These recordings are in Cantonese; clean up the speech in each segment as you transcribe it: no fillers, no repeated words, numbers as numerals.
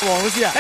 黃老師啊，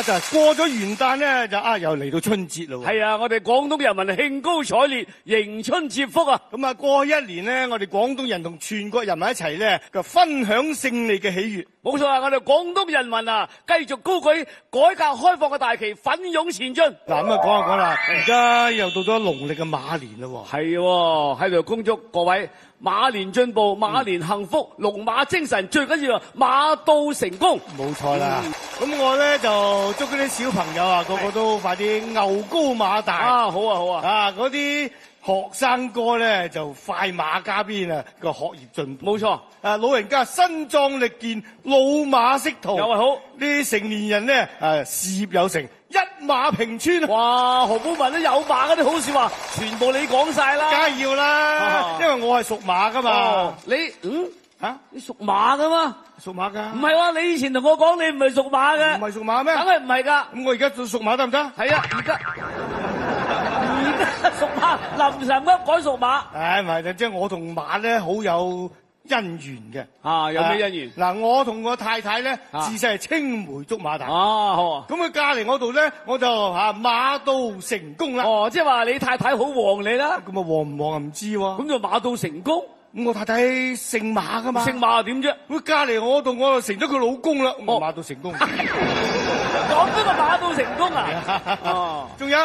就過咗元旦咧，就又嚟到春節咯。係啊，我哋廣東人民興高采烈，迎春接福啊！咁啊，過去一年咧，我哋廣東人同全國人民一齊咧，就分享勝利嘅喜悅。冇錯啊！我哋廣東人民啊，繼續高舉改革開放嘅大旗，奮勇前進。嗱，咁啊講下講啦，而家又到咗農曆嘅馬年啦。係喎，喺度恭祝各位馬年進步，馬年幸福，龍馬精神，最緊要馬到成功。冇錯啦。咁我咧就祝嗰啲小朋友啊，個個都快啲牛高馬大。啊，好啊，好啊。啊，嗰啲學生哥咧就快馬加鞭啊，個學業進步。冇錯。啊，老人家身壯力健，老馬識途。又係好。呢啲成年人咧，事業有成，一馬平川。哇，何寶文都有馬嗰啲好說話，全部你講晒啦。梗係要啦，因為我係屬馬噶嘛。你屬馬噶嘛？屬馬噶。唔係喎，你以前同我講你唔係屬馬嘅。唔係屬馬咩？梗係唔係噶。咁我而家做屬馬得唔得？係啊，而家屬馬，臨時乜改屬馬？唔係，即係我同馬咧好有姻緣嘅。啊，有咩姻緣？嗱，我同我太太咧，自細係青梅竹馬大。哦，好啊。咁佢嫁嚟我度咧，我就馬到成功啦。哦，即係話你太太好旺你啦。咁啊旺唔旺啊唔知喎。咁就馬到成功。咁我太太姓馬噶嘛？姓馬點啫？佢嫁嚟我度，我就成咗佢老公啦。我馬到成功。講咗個馬到成功啊！哦，仲有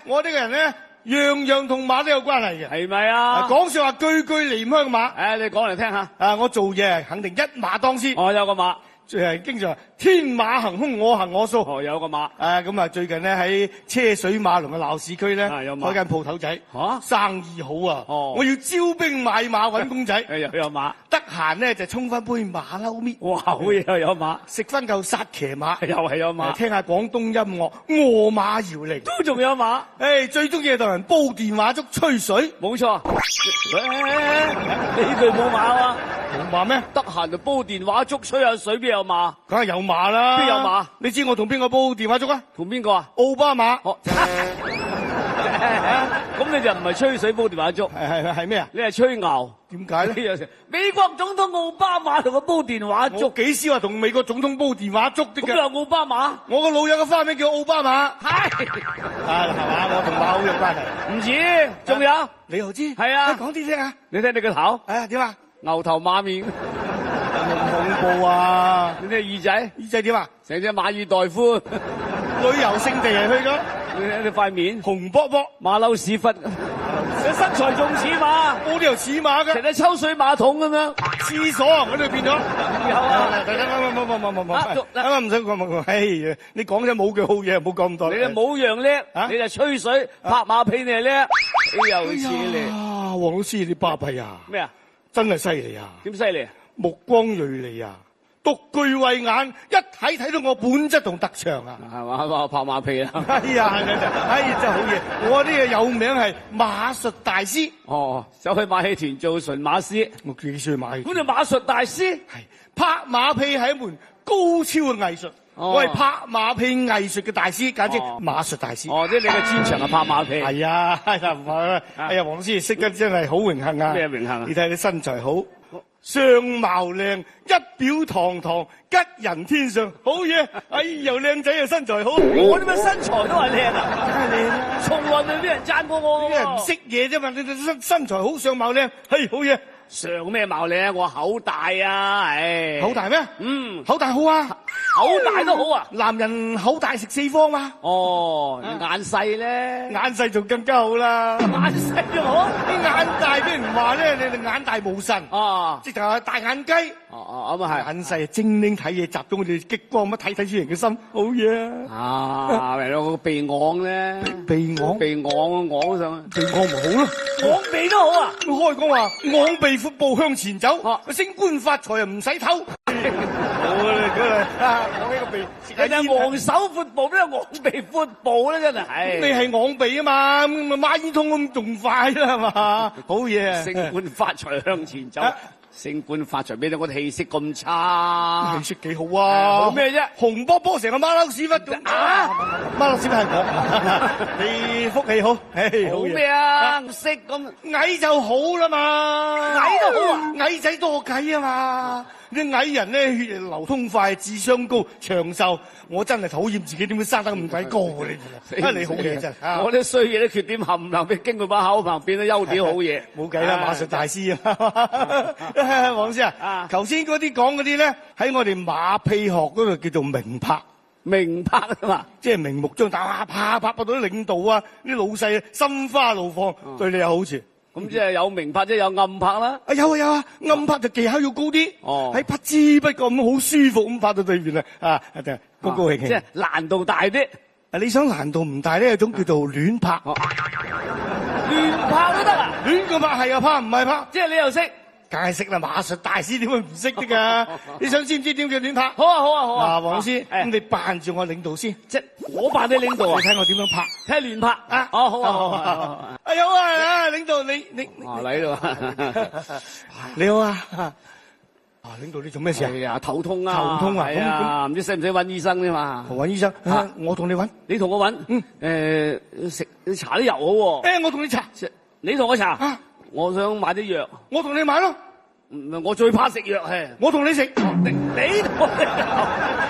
我呢個人咧，樣樣同馬都有關係嘅。係咪啊？講說話句句離唔開個馬。你講嚟聽下。我做嘢肯定一馬當先。我有個馬。經常天馬行空，我行我素。哦，有個馬。咁啊，最近咧喺車水馬龍嘅鬧市區咧，開間鋪頭仔，生意好啊。哦，我要招兵買馬揾公仔。有馬。得閒咧就沖翻杯馬騮搣。哇，好嘢，有馬。食翻嚿殺騎馬。又係有馬。聽下廣東音樂，餓馬搖鈴。都仲有馬。最中意係同人煲電話粥吹水。冇錯。呢句冇馬啊？冇馬咩？得閒就煲電話粥吹下水，邊有馬？梗係有馬啦。邊有馬？你知我同邊個煲電話粥啊？同邊個啊？奧巴馬。咁你就唔係吹水煲電話粥，係咩啊？你係吹牛。點解咧？美國總統奧巴馬同佢煲電話粥。幾時話同美國總統煲電話粥的？咁又奧巴馬？我個老友嘅花名叫奧巴馬。係嘛？我同馬好有關係。唔止，仲有你又知？係啊。講啲聽下。你睇你個頭。點啊？牛頭馬面。咁恐怖啊！你睇耳仔。耳仔點啊？成隻馬爾代夫。旅遊勝地嚟去咗。你睇你塊面紅卜卜，馬騮屎忽，你身材仲似馬，冇理由似馬㗎，成日抽水馬桶咁樣。廁所啊，我都變咗。有啊，唔使講，你講咗冇句好嘢，唔好講咁多。你哋冇樣叻，你就吹水拍馬屁你係叻，你又似你。黃老師你巴閉啊！咩啊？真係犀利啊！點犀利啊？目光銳利啊！獨具慧眼，一睇到我本質同特長啊！係嘛？拍馬屁啊！真係好嘢！我呢個有名係馬術大師。哦，走去馬戲團做純馬師。我幾歲馬戲團？咁你馬術大師係拍馬屁係一門高超嘅藝術。我係拍馬屁藝術嘅大師，簡直馬術大師。即係你嘅專長係拍馬屁。係啊，黃老師識得真係好榮幸啊！咩榮幸啊？你睇你身材好。相貌靚，一表堂堂，吉人天相，好嘢！又靚仔又身材好，我啲咩身材都係靚啊！梗係靚啦，從來未俾人讚過我。啲人唔識嘢啫嘛，你身材好，相貌靚，好嘢。上咩貌靚？我口大啊，口大咩？口大好啊，口大都好啊。男人口大食四方嘛。眼細咧，眼細仲更加好啦。眼細仲好，啲眼大俾人話咧，你哋眼大無神。直頭係大眼雞。咁啊係。眼細精靈睇嘢集中我哋激光乜睇出人嘅心，好嘢啊。咪咯個鼻昂咧，鼻昂上，鼻昂咪好咯，昂鼻都好啊。開講話昂鼻闊步向前走，升官發財又唔使唞。我呢個鼻，人哋昂首闊步，邊有昂鼻闊步咧？真係，你係昂鼻啊嘛，咁孖煙通咁仲快啦，係嘛？好嘢啊！升官發財向前走，升官發財俾你，我哋氣色咁差，氣色幾好啊？好咩啫？紅卜卜成個馬騮屎忽咁馬騮屎忽係我，你福氣好，好咩啊？識咁矮就好啦嘛，矮都好啊，矮仔多計啊嘛。啲矮人咧血液流通快，智商高，長壽。我真係討厭自己點會生得咁鬼高你真係，你好嘢真係。我啲衰嘢啲缺點冚唪唥俾經過把口旁變咗優點好嘢。冇計啦，馬術大師啊，黃師啊，頭先嗰啲講嗰啲咧，喺我哋馬屁學嗰度叫做明拍。明拍啊嘛，即係明目張膽，拍到啲領導啊，啲老細心花怒放，對你有好處。咁即係有明拍，即係有暗拍啦。有啊，暗拍就技巧要高啲。喺不知不覺咁好舒服咁拍到對面啊，高高興興。即係難度大啲。你想難度唔大呢？有種叫做亂拍。亂拍都得啊？亂個拍係啊，拍唔係拍。即係你又識？梗係識啦，馬術大師點會唔識的㗎？你想知唔知點叫亂拍？好啊。嗱，黃師，咁你扮住我領導先，即係我扮你領導啊！你睇我點樣拍？睇亂拍啊！好啊！哎有啊，領導你嚟咯！你好啊！領導你做咩事啊？係啊，頭痛啊！頭痛啊！係啊，唔知使唔使揾醫生啫嘛？揾醫生我同你揾，你同我揾。食搽啲油好喎。我同你搽，你同我搽。我想買啲藥，我同你買咯。我最怕食藥係，我同你食。你同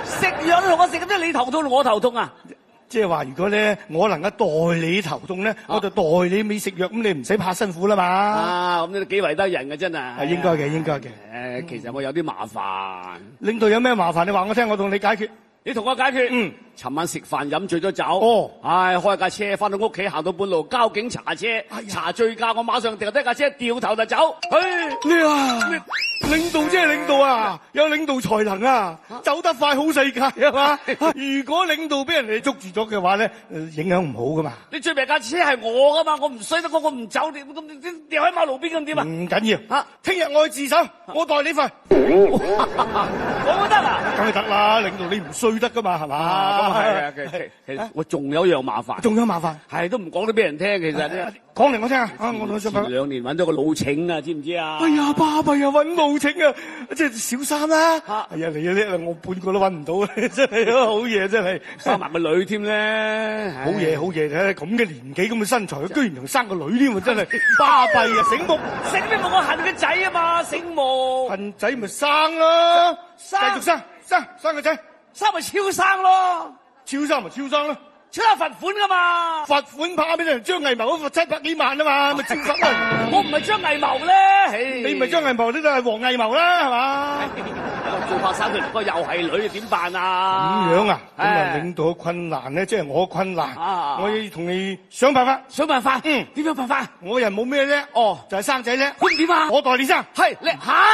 食藥都同我食，咁即係你頭痛我頭痛啊？即係話如果咧我能夠代你頭痛咧，我就代你咪食藥，咁你唔使怕辛苦啦嘛。咁你都幾為得人嘅真係。係應該嘅。其實我有啲麻煩。領導有咩麻煩？你話我聽，我同你解決。你同我解決。尋晚食飯飲醉咗酒。開架車翻到屋企，行到半路，交警查車，查醉駕，我馬上掉低架車，掉頭就走。領導即係領導啊，有領導才能啊，走得快好世界啊嘛。如果領導俾人哋捉住咗嘅話咧，影響唔好噶嘛。你最尾架車係我噶嘛，我唔衰得我唔走，你掉喺馬路邊咁點啊？唔緊要，聽日我去自首，我代你份。我都得啊？梗係得啦，領導你唔衰得噶嘛，係嘛？其實我仲有一樣麻煩。係都唔講得俾人聽，其實講嚟我聽啊！我同你前2年揾咗個老請啊，知唔知啊？哎呀，巴閉啊，揾老請啊，即係小三啦。哎呀，你叻啦，我半個都揾唔到啊！真係好嘢，真係生埋個女添咧。好嘢，睇咁嘅年紀，咁嘅身材，居然仲生個女添啊！真係巴閉啊，醒目！我恨個仔啊嘛，醒目。恨仔咪生咯，繼續生個仔，生咪超生咯，超生咪超生咯。出下罰款噶嘛？罰款怕俾人張藝謀嗰罰700幾萬啊嘛，咪照罰咯。我唔係張藝謀咧，你唔係張藝謀，呢都係黃藝謀啦，係嘛？做學生佢個又係女，點辦啊？咁樣啊？咁啊，領導嘅困難咧，即係我嘅困難。我要同你想辦法。點樣辦法？我人冇咩叻，就係生仔叻。咁點啊？我代你生。係叻嚇。